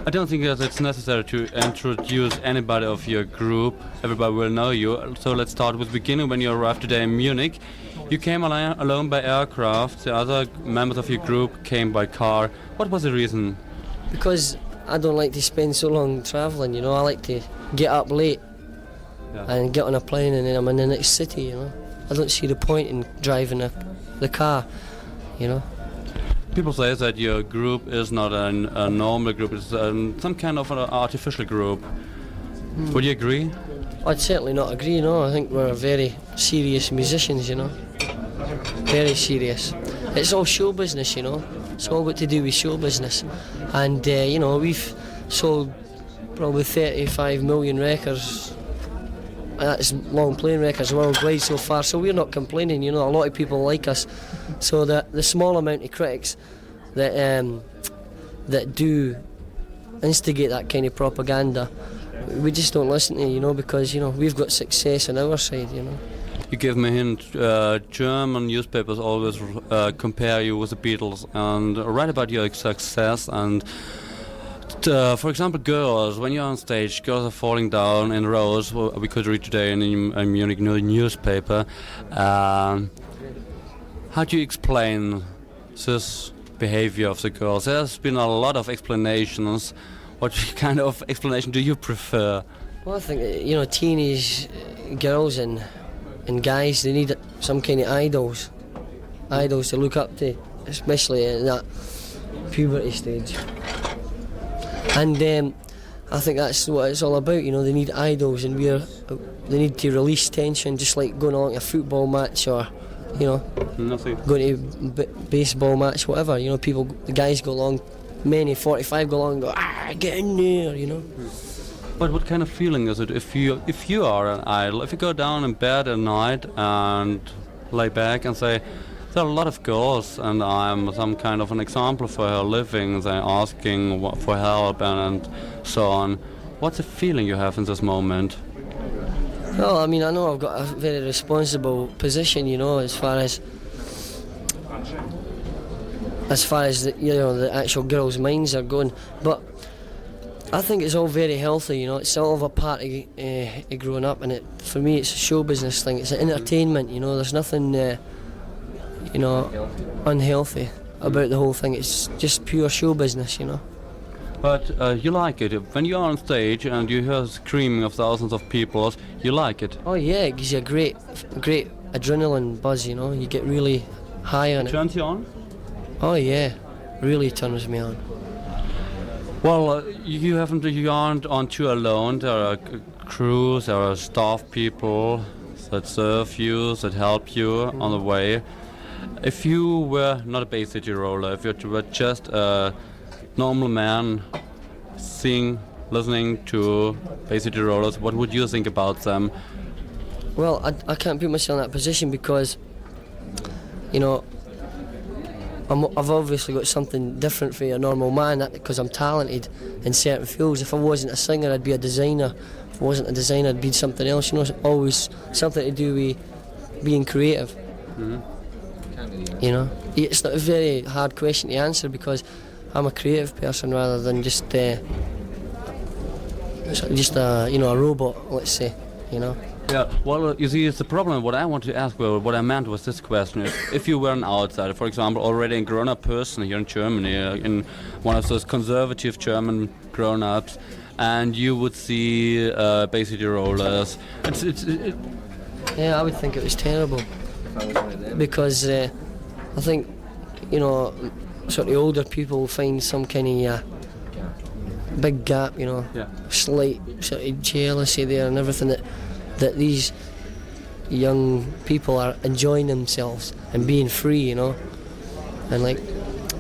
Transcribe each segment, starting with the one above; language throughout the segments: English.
I don't think that it's necessary to introduce anybody of your group. Everybody will know you. So let's start with the beginning. When you arrived today in Munich, you came alone by aircraft. The other members of your group came by car. What was the reason? Because I don't like to spend so long travelling, you know. I like to get up late and get on a plane and then I'm in the next city, you know. I don't see the point in driving the car, you know. People say that your group is not a normal group, it's some kind of an artificial group. Would you agree? I'd certainly not agree, no. I think we're very serious musicians, you know. Very serious. It's all show business, you know. It's all got to do with show business. And, you know, we've sold probably 35 million records. That's long playing records worldwide so far, so we're not complaining, you know. A lot of people like us. So the small amount of critics that do instigate that kind of propaganda, we just don't listen to, you know, because, you know, we've got success on our side, you know. You gave me a hint, German newspapers always compare you with the Beatles and write about your success and for example, girls, when you're on stage, girls are falling down in rows. We could read today in a Munich newspaper. How do you explain this behavior of the girls? There's been a lot of explanations. What kind of explanation do you prefer? Well, I think, you know, teenage girls and guys, they need some kind of idols to look up to, especially in that puberty stage. And I think that's what it's all about, you know. They need idols and they need to release tension, just like going along a football match or, you know, going to a baseball match, whatever. You know, the guys go along, many 45 go along and go, get in there, you know. But what kind of feeling is it if you are an idol, if you go down in bed at night and lay back and say, there are a lot of girls and I'm some kind of an example for her living, they're asking for help and so on. What's the feeling you have in this moment? Well, I mean, I know I've got a very responsible position, you know, as far as you know, the actual girls' minds are going, but I think it's all very healthy, you know. It's all of a part of growing up, and for me it's a show business thing. It's an entertainment, you know. There's nothing you know, unhealthy about the whole thing. It's just pure show business, you know. But you like it. When you're on stage and you hear the screaming of thousands of people, you like it. Oh yeah, it gives you a great adrenaline buzz, you know. You get really high on it. Turns you on? Oh yeah, really turns me on. Well, you aren't on tour alone. There are crews, there are staff people that serve you, that help you on the way. If you were not a Bay City roller, if you were just a normal man listening to Bay City rollers, what would you think about them? Well, I can't put myself in that position because, you know, I've obviously got something different for a normal man because I'm talented in certain fields. If I wasn't a singer, I'd be a designer. If I wasn't a designer, I'd be something else. You know, it's always something to do with being creative. Mm-hmm. You know, it's not a very hard question to answer because I'm a creative person rather than just a you know, a robot, let's say, you know. Yeah, well, you see, it's the problem. What I want to ask, well, what I meant was this question. If you were an outsider, for example, already a grown-up person here in Germany, in one of those conservative German grown-ups, and you would see Bay City rollers, yeah, I would think it was terrible. Because I think, you know, sort of older people find some kind of big gap, you know, slight sort of jealousy there and everything that these young people are enjoying themselves and being free, you know, and like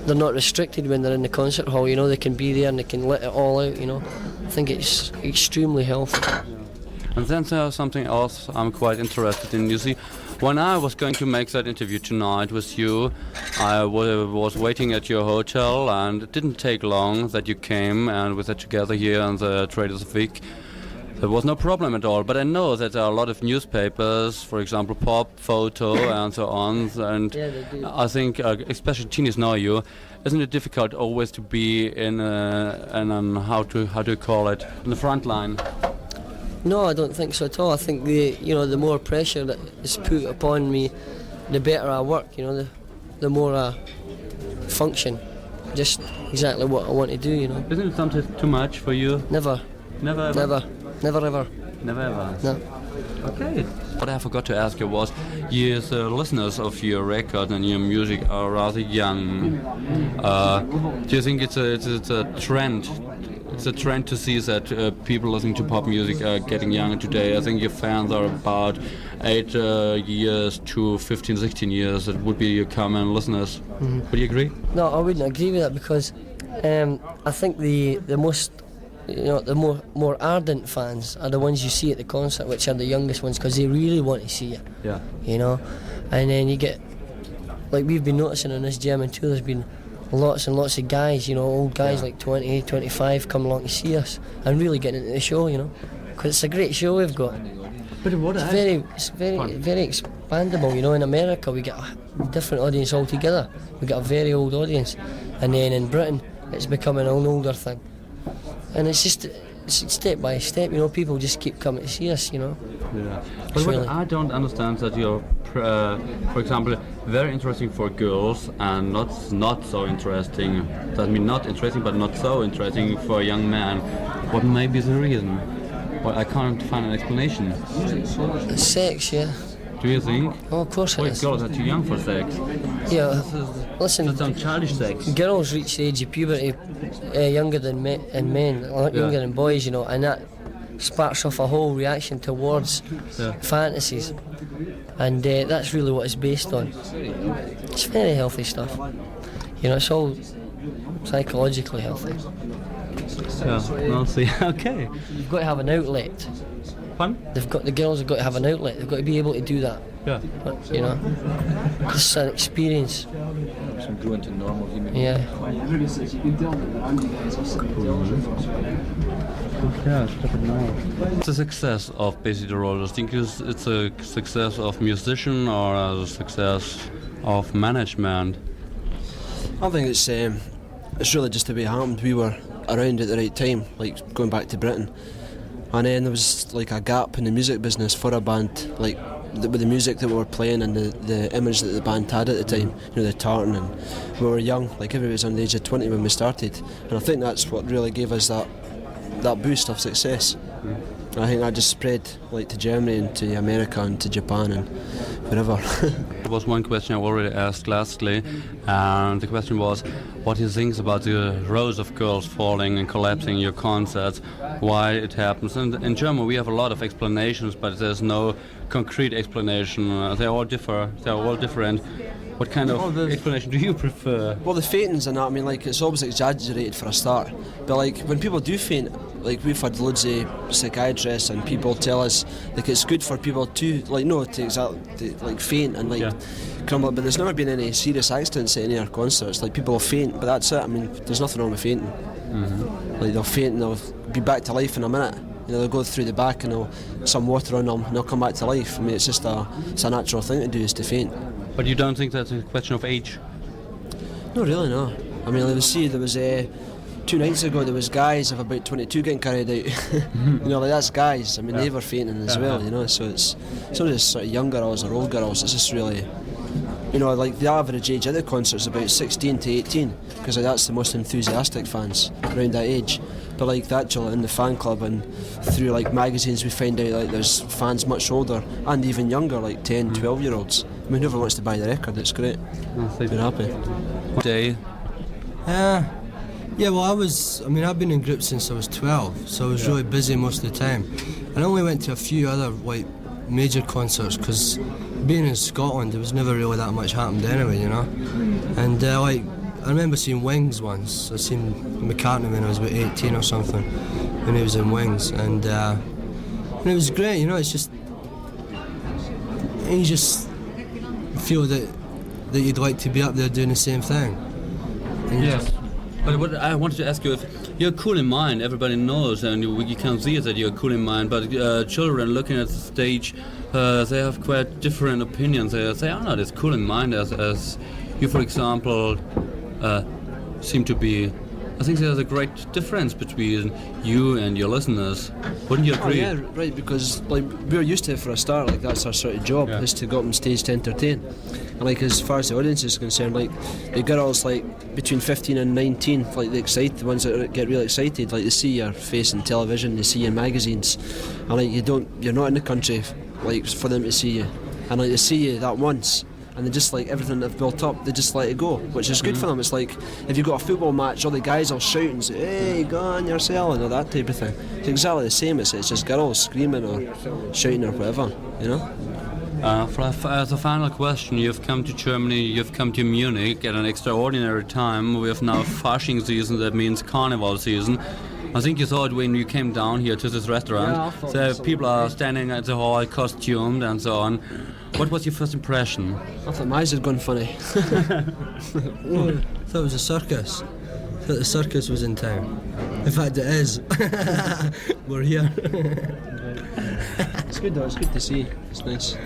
they're not restricted when they're in the concert hall, you know, they can be there and they can let it all out, you know. I think it's extremely healthy. And then there's something else I'm quite interested in. You see, when I was going to make that interview tonight with you, I was waiting at your hotel, and it didn't take long that you came and we sat together here on the Traders Week. There was no problem at all, but I know that there are a lot of newspapers, for example, Pop, Photo, and so on. And Yeah, they do. I think, especially teenies know you. Isn't it difficult always to be in how do you call it, in the front line? No, I don't think so at all. I think the more pressure that is put upon me, the better I work. The more I function. Just exactly what I want to do. Isn't it sometimes too much for you? Never, Never ever? never ever. Never ever? No. Okay. What I forgot to ask you was, you as listeners of your record and your music are rather young. Do you think it's a trend? It's a trend to see that people listening to pop music are getting younger today. I think your fans are about 8 years to 15, 16 years. That would be your common listeners. Mm-hmm. Would you agree? No, I wouldn't agree with that because I think the most, the more ardent fans are the ones you see at the concert, which are the youngest ones, because they really want to see it. Yeah. And then you get, like we've been noticing on this German tour, there's been lots and lots of guys, old guys like 20, 25 come along to see us and really getting into the show, because it's a great show we've got. But what It's very expandable, In America we get a different audience altogether. We get a very old audience, and then in Britain it's becoming an older thing. And it's just step by step, people just keep coming to see us, Yeah. But what I don't understand that you're, for example, very interesting for girls and not so interesting. That means not interesting, but not so interesting for a young man. What may be the reason? Well, I can't find an explanation. Sex, yeah. Do you think? Oh, of course it Well, is. girls are too young for sex. Yeah, listen, That's some childish sex. girls reach the age of puberty younger than men, a lot younger than boys, and that sparks off a whole reaction towards fantasies, and that's really what it's based on. It's very healthy stuff. It's all psychologically healthy. Yeah, I'll see. Okay. You've got to have an outlet. Fun? The girls have got to have an outlet. They've got to be able to do that. Yeah. It's an experience. Some grow into normal human. Yeah. It's a success of Basically the Rollers. Think it's a success of musician or a success of management? I think it's really just the way it happened. We were around at the right time, like going back to Britain, and then there was like a gap in the music business for a band, like with the music that we were playing and the image that the band had at the time, the tartan, and we were young, like everybody was on the age of 20 when we started, and I think that's what really gave us that boost of success. And I think that just spread like to Germany and to America and to Japan and wherever. There was one question I already asked lastly, and the question was, what do you think about the rows of girls falling and collapsing in your concerts, why it happens? And in German we have a lot of explanations, but there's no concrete explanation. They all differ. They're all different. What kind of explanation do you prefer? Well, the faintings and that, I mean, like, it's always exaggerated for a start. But, like, when people do faint, like, we've had loads of psychiatrists and people tell us, like, it's good for people to, like, to faint and, like, crumble. But there's never been any serious accidents at any of our concerts. Like, people will faint, but that's it. I mean, there's nothing wrong with fainting. Mm-hmm. Like, they'll faint and they'll be back to life in a minute. They'll go through the back and some water on them and they'll come back to life. I mean, it's just it's a natural thing to do, is to faint. But you don't think that's a question of age? No, really, no. I mean, there was 2 nights ago, there was guys of about 22 getting carried out. Like, that's guys. I mean, they were fainting as well, so it's not just sort of young girls or old girls, it's just really, like the average age of the concert is about 16 to 18, because that's the most enthusiastic fans around that age. But like the actual in the fan club and through like magazines, we find out like there's fans much older and even younger, like 10, 12-year-olds. I mean, whoever wants to buy the record, it's great. We're happy. Day. Yeah, well, I've been in groups since I was 12, so I was really busy most of the time. And I only went to a few other like major concerts because being in Scotland, there was never really that much happened anyway, And I remember seeing Wings once. I seen McCartney when I was about 18 or something, when he was in Wings, and it was great. It's just you just feel that you'd like to be up there doing the same thing. Yes. But what I wanted to ask you, you're cool in mind. Everybody knows, and you can see that you're cool in mind. But children looking at the stage, they have quite different opinions. They say, "Oh, not as cool in mind as you, for example, seem to be." I think there's a great difference between you and your listeners. Wouldn't you agree? Oh, yeah, right. Because like we're used to it for a start. Like that's our sort of job, is to go up on stage to entertain. And like as far as the audience is concerned, like the girls like between 15 and 19, like the ones that get really excited, like they see your face in television, they see you in magazines, and like you're not in the country, like for them to see you, and like they see you that once. And they just like everything they've built up, they just let it go, which is good for them. It's like if you've got a football match, all the guys will shout and say, "Hey, go on, you're selling," or that type of thing. It's exactly the same. It's just girls screaming or shouting or whatever, you know. As a final question, you've come to Germany, you've come to Munich at an extraordinary time. We have now Fasching season, that means Carnival season. I think you saw it when you came down here to this restaurant. So people are standing at the hall, costumed and so on. What was your first impression? I thought my eyes had gone funny. I thought it was a circus. I thought the circus was in town. In fact, it is. We're here. It's good though, it's good to see. It's nice.